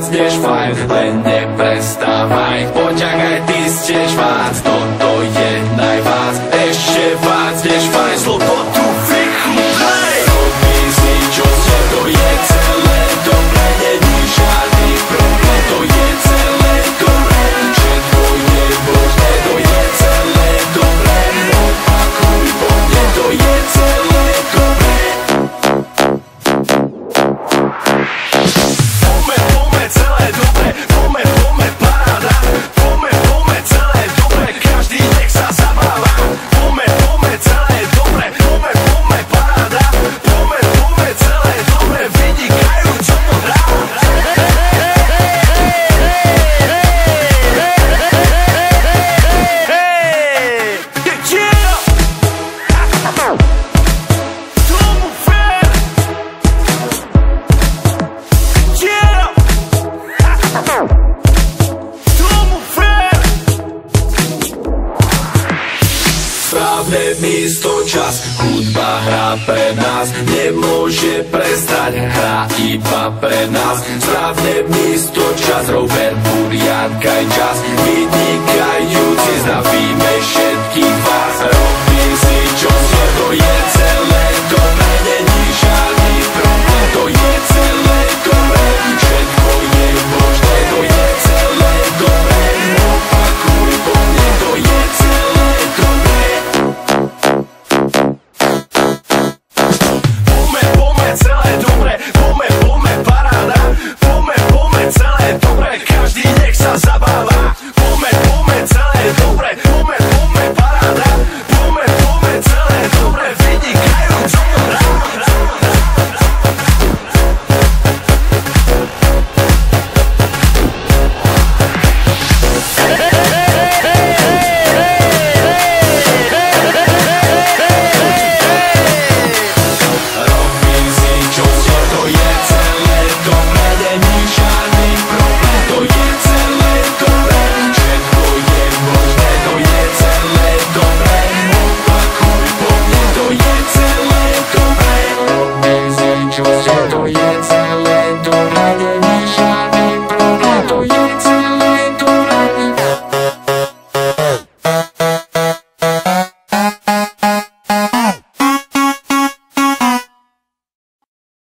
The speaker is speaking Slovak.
viac než fajn, len neprestávaj, poďakaj, ty ste švác, toto je najvác, ešte viac než fajn, slobodu vychúpaj. Robí si čo ste, to je celé dobre, není žiadny problém, to je celé dobre, všetko je možné, to je celé dobre, opakuj po mne, to je celé dobre. Pome celé dobre, pome paráda, pome celé dobre, každý nech sa zabáva. Pome celé dobre, pome paráda, pome celé dobre, vynikajúco to hrá. Tomu fér. Tomu fér. Správne místo, čas, hudba hrá pre nás, nemôže prestať, hrá iba pre nás. Správne místo, čas, Robert Burian, kaj čas, vidí